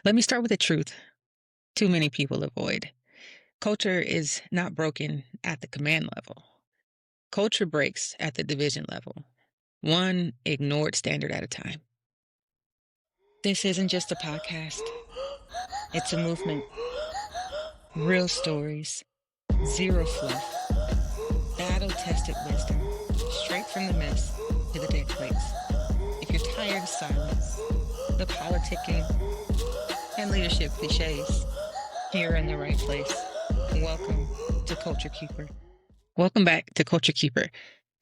Let me start with the truth too many people avoid. Culture is not broken at the command level. Culture breaks at the division level, one ignored standard at a time. This isn't just a podcast, it's a movement. Real stories, zero fluff, battle tested wisdom, straight from the mess to the dead plates. If you're tired of silence, the politicking, and leadership cliches, you're in the right place. Welcome to Culture Keeper. Welcome back to Culture Keeper,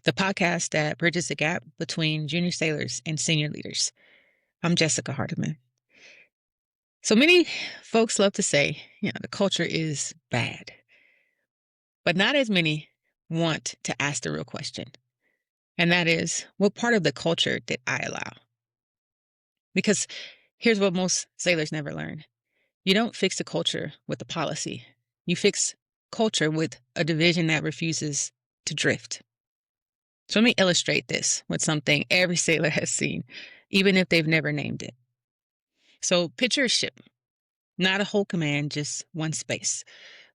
the podcast that bridges the gap between junior sailors and senior leaders. I'm Jessica Hardemon. So many folks love to say, the culture is bad, but not as many want to ask the real question. And that is, what part of the culture did I allow? Because here's what most sailors never learn. You don't fix the culture with a policy. You fix culture with a division that refuses to drift. So let me illustrate this with something every sailor has seen, even if they've never named it. So picture a ship, not a whole command, just one space.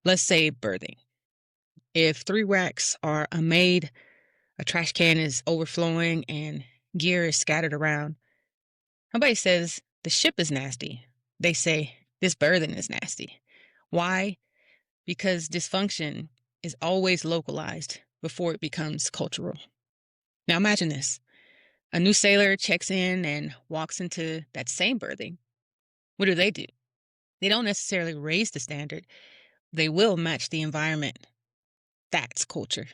Let's say berthing. If 3 racks are unmade, a trash can is overflowing, and gear is scattered around, nobody says the ship is nasty. They say this berthing is nasty. Why? Because dysfunction is always localized before it becomes cultural. Now imagine this. A new sailor checks in and walks into that same berthing. What do? They don't necessarily raise the standard. They will match the environment. That's culture.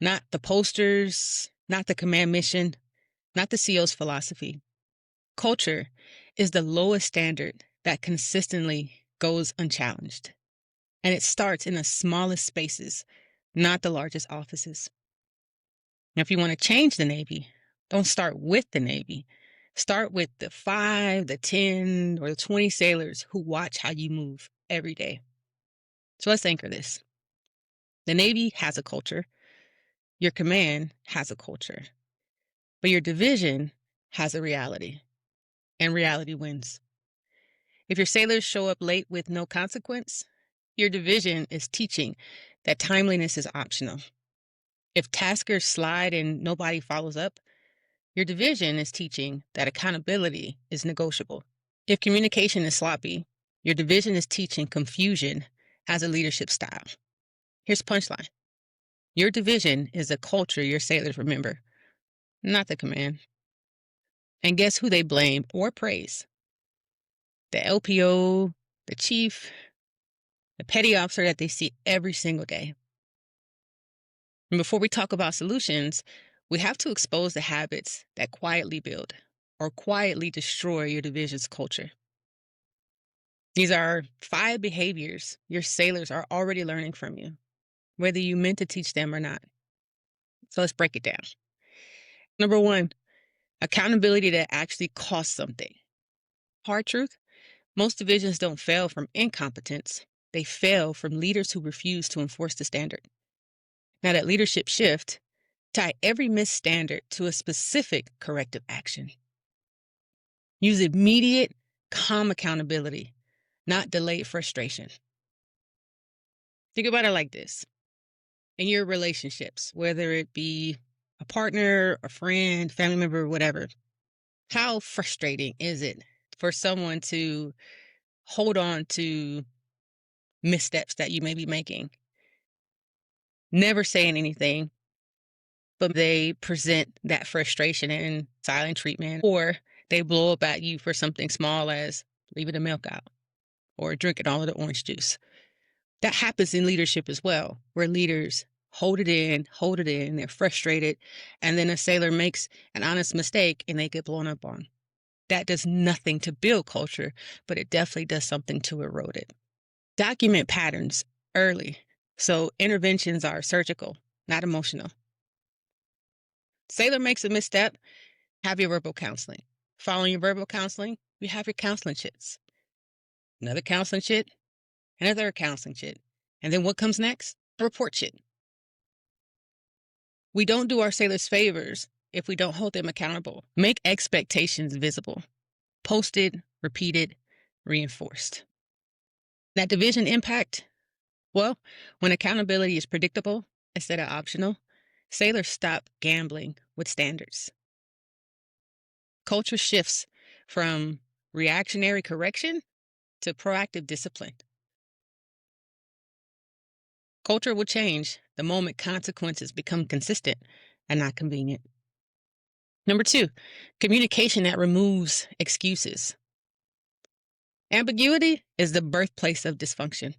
Not the posters, not the command mission, not the CO's philosophy. Culture is the lowest standard that consistently goes unchallenged. And it starts in the smallest spaces, not the largest offices. Now, if you want to change the Navy, don't start with the Navy. Start with the 5, the 10, or the 20 sailors who watch how you move every day. So let's anchor this. The Navy has a culture. Your command has a culture. But your division has a reality. And reality wins. If your sailors show up late with no consequence, your division is teaching that timeliness is optional. If taskers slide and nobody follows up, your division is teaching that accountability is negotiable. If communication is sloppy, your division is teaching confusion as a leadership style. Here's the punchline. Your division is a culture your sailors remember, not the command. And guess who they blame or praise? The LPO, the chief, the petty officer that they see every single day. And before we talk about solutions, we have to expose the habits that quietly build or quietly destroy your division's culture. These are 5 behaviors your sailors are already learning from you, whether you meant to teach them or not. So let's break it down. Number 1, accountability that actually costs something. Hard truth, most divisions don't fail from incompetence. They fail from leaders who refuse to enforce the standard. Now that leadership shift, tie every missed standard to a specific corrective action. Use immediate, calm accountability, not delayed frustration. Think about it like this. In your relationships, whether it be a partner, a friend, family member, whatever, how frustrating is it for someone to hold on to missteps that you may be making? Never saying anything, but they present that frustration in silent treatment, or they blow up at you for something small as leaving the milk out or drinking all of the orange juice. That happens in leadership as well, where leaders hold it in, they're frustrated, and then a sailor makes an honest mistake and they get blown up on. That does nothing to build culture, but it definitely does something to erode it. Document patterns early, so interventions are surgical, not emotional. Sailor makes a misstep, have your verbal counseling. Following your verbal counseling, you have your counseling chits. Another counseling chit, another counseling chit. And then what comes next? A report chit. We don't do our sailors favors if we don't hold them accountable. Make expectations visible. Post it, repeat it, reinforced. That division impact, well, when accountability is predictable instead of optional, sailors stop gambling with standards. Culture shifts from reactionary correction to proactive discipline. Culture will change the moment consequences become consistent and not convenient. Number 2, communication that removes excuses. Ambiguity is the birthplace of dysfunction.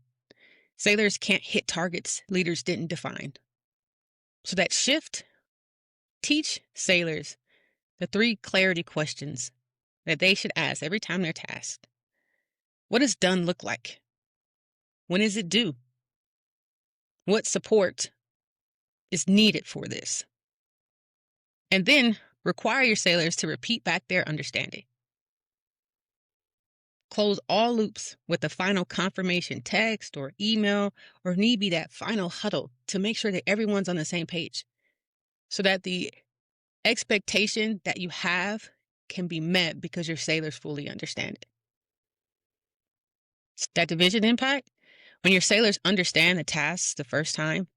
Sailors can't hit targets leaders didn't define. So that shift, teach sailors the 3 clarity questions that they should ask every time they're tasked. What does done look like? When is it due? What support is needed for this? And then require your sailors to repeat back their understanding. Close all loops with a final confirmation text or email, or need be that final huddle to make sure that everyone's on the same page so that the expectation that you have can be met because your sailors fully understand it. That division impact, when your sailors understand the tasks the first time,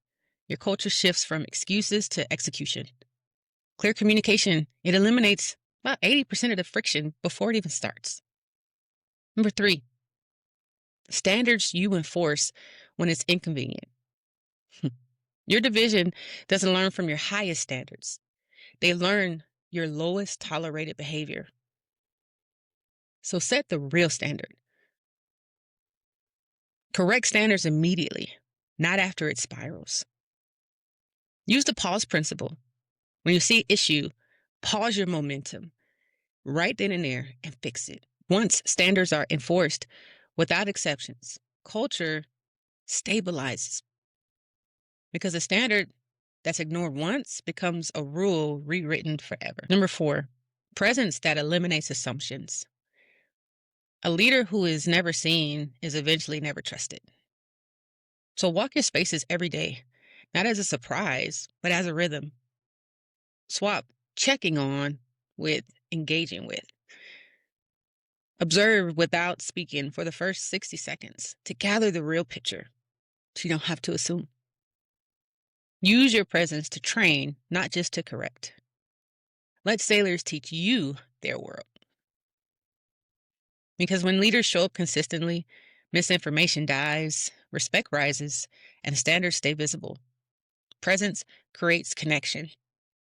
your culture shifts from excuses to execution. Clear communication, it eliminates about 80% of the friction before it even starts. Number 3, standards you enforce when it's inconvenient. Your division doesn't learn from your highest standards. They learn your lowest tolerated behavior. So set the real standard. Correct standards immediately, not after it spirals. Use the pause principle. When you see an issue, pause your momentum right then and there and fix it. Once standards are enforced without exceptions, culture stabilizes because a standard that's ignored once becomes a rule rewritten forever. Number 4, presence that eliminates assumptions. A leader who is never seen is eventually never trusted. So walk your spaces every day, not as a surprise, but as a rhythm. Swap checking on with engaging with. Observe without speaking for the first 60 seconds to gather the real picture so you don't have to assume. Use your presence to train, not just to correct. Let sailors teach you their world. Because when leaders show up consistently, misinformation dies, respect rises, and standards stay visible. Presence creates connection.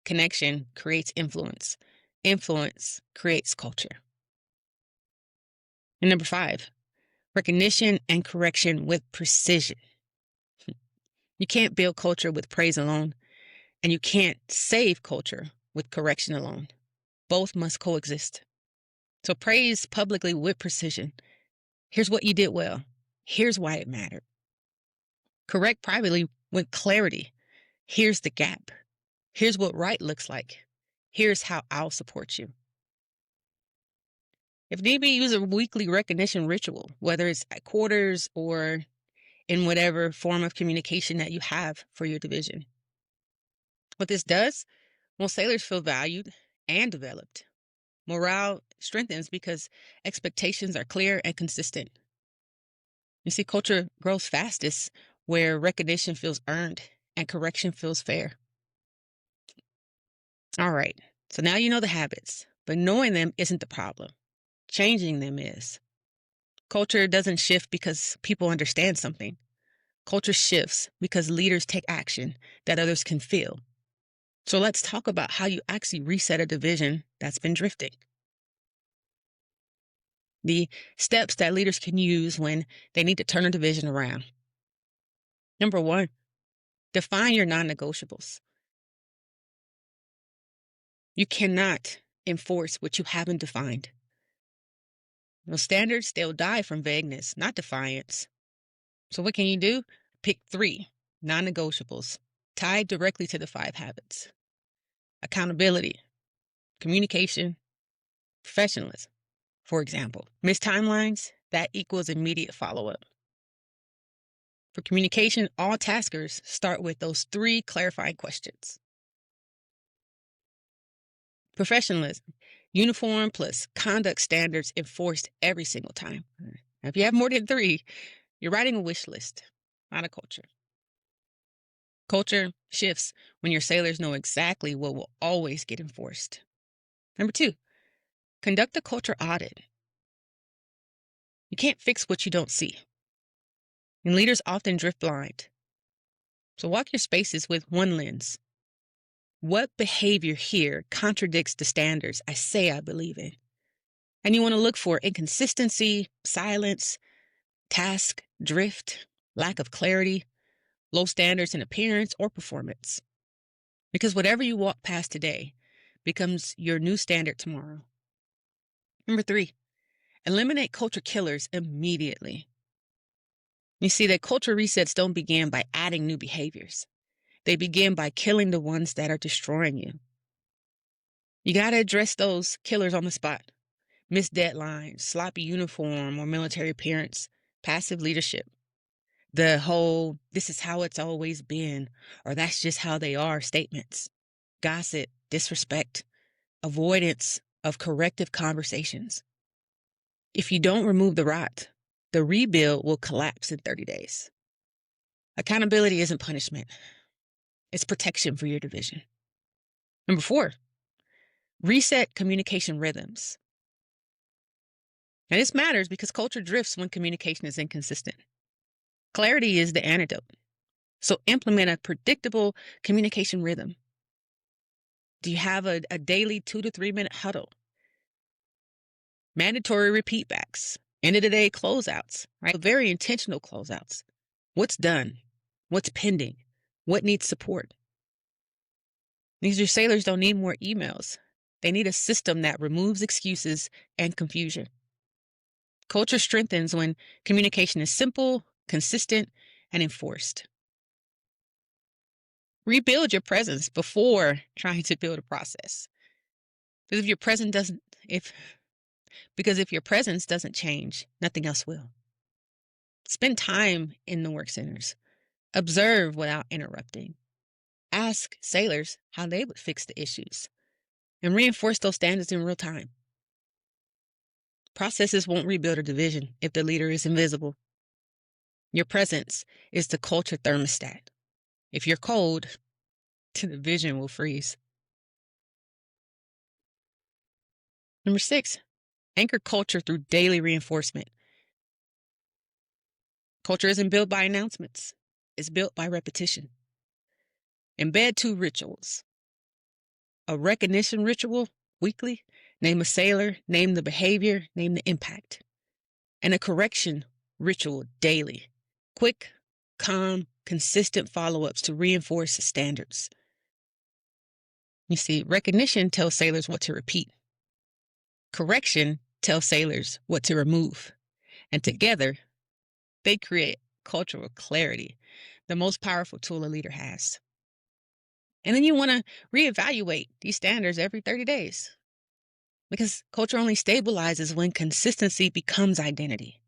Connection creates influence. Influence creates culture. And number 5, recognition and correction with precision. You can't build culture with praise alone, and you can't save culture with correction alone. Both must coexist. So praise publicly with precision. Here's what you did well. Here's why it mattered. Correct privately with clarity. Here's the gap. Here's what right looks like. Here's how I'll support you. If need be, use a weekly recognition ritual, whether it's at quarters or in whatever form of communication that you have for your division. What this does, well, sailors feel valued and developed. Morale strengthens because expectations are clear and consistent. You see, culture grows fastest where recognition feels earned and correction feels fair. All right, so now you know the habits, but knowing them isn't the problem. Changing them is. Culture doesn't shift because people understand something. Culture shifts because leaders take action that others can feel. So let's talk about how you actually reset a division that's been drifting. The steps that leaders can use when they need to turn a division around. Number 1, define your non-negotiables. You cannot enforce what you haven't defined. Those standards, they'll die from vagueness, not defiance. So what can you do? Pick 3 non-negotiables tied directly to the 5 habits. Accountability, communication, professionalism. For example, missed timelines, that equals immediate follow-up. For communication, all taskers start with those 3 clarifying questions. Professionalism, Uniform plus conduct standards enforced every single time. Now, if you have more than 3, you're writing a wish list, not a culture. Culture shifts when your sailors know exactly what will always get enforced. Number 2, conduct a culture audit. You can't fix what you don't see. And leaders often drift blind. So walk your spaces with one lens. What behavior here contradicts the standards I say I believe in? And you want to look for inconsistency, silence, task, drift, lack of clarity, low standards in appearance or performance. Because whatever you walk past today becomes your new standard tomorrow. Number 3, eliminate culture killers immediately. You see that culture resets don't begin by adding new behaviors. They begin by killing the ones that are destroying you. You got to address those killers on the spot. Missed deadlines, sloppy uniform or military appearance, passive leadership. The whole, this is how it's always been, or that's just how they are statements. Gossip, disrespect, avoidance of corrective conversations. If you don't remove the rot, the rebuild will collapse in 30 days. Accountability isn't punishment. It's protection for your division. Number 4, reset communication rhythms. Now, this matters because culture drifts when communication is inconsistent. Clarity is the antidote. So implement a predictable communication rhythm. Do you have a daily 2 to 3 minute huddle? Mandatory repeat backs, end of the day closeouts, right? Very intentional closeouts. What's done? What's pending? What needs support? These sailors don't need more emails. They need a system that removes excuses and confusion. Culture strengthens when communication is simple, consistent, and enforced. Rebuild your presence before trying to build a process. Because if your presence doesn't change, nothing else will. Spend time in the work centers. Observe without interrupting. Ask sailors how they would fix the issues and reinforce those standards in real time. Processes won't rebuild a division if the leader is invisible. Your presence is the culture thermostat. If you're cold, the division will freeze. Number 6, anchor culture through daily reinforcement. Culture isn't built by announcements. It's built by repetition. Embed 2 rituals. A recognition ritual weekly. Name a sailor, name the behavior, name the impact. And a correction ritual daily. Quick, calm, consistent follow-ups to reinforce standards. You see, recognition tells sailors what to repeat. Correction tells sailors what to remove. And together, they create cultural clarity, the most powerful tool a leader has. And then you want to reevaluate these standards every 30 days because culture only stabilizes when consistency becomes identity.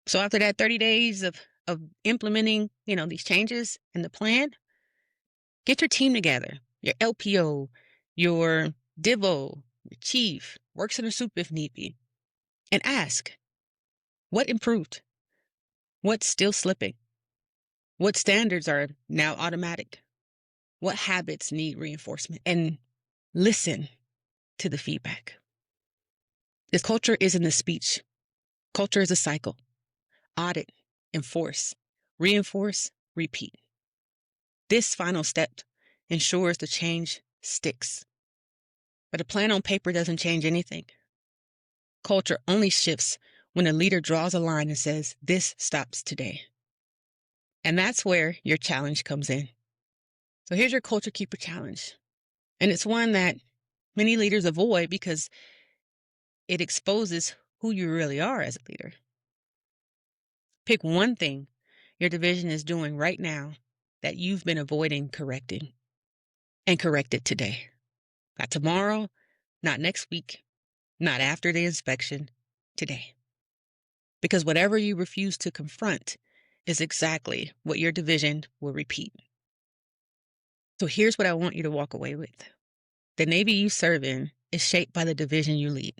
So after that 30 days of implementing, these changes in the plan, get your team together, your LPO, your DIVO, your chief, works in a soup if need be, and ask, what improved? What's still slipping? What standards are now automatic? What habits need reinforcement? And listen to the feedback. This culture isn't a speech. Culture is a cycle. Audit, enforce, reinforce, repeat. This final step ensures the change sticks. But a plan on paper doesn't change anything. Culture only shifts when a leader draws a line and says, this stops today. And that's where your challenge comes in. So here's your culture keeper challenge. And it's one that many leaders avoid because it exposes who you really are as a leader. Pick one thing your division is doing right now that you've been avoiding correcting, and correct it today. Not tomorrow, not next week, not after the inspection, today. Because whatever you refuse to confront is exactly what your division will repeat. So here's what I want you to walk away with. The Navy you serve in is shaped by the division you lead.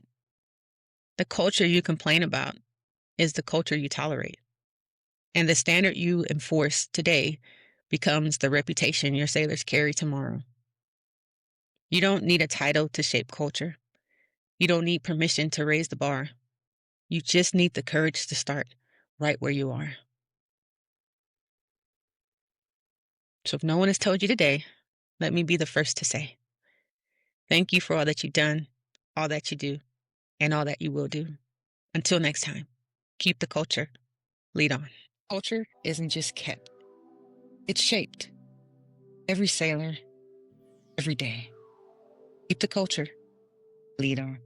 The culture you complain about is the culture you tolerate. And the standard you enforce today becomes the reputation your sailors carry tomorrow. You don't need a title to shape culture. You don't need permission to raise the bar. You just need the courage to start right where you are. So if no one has told you today, let me be the first to say thank you for all that you've done, all that you do, and all that you will do. Until next time, keep the culture, lead on. Culture isn't just kept, it's shaped. Every sailor, every day. Keep the culture, lead on.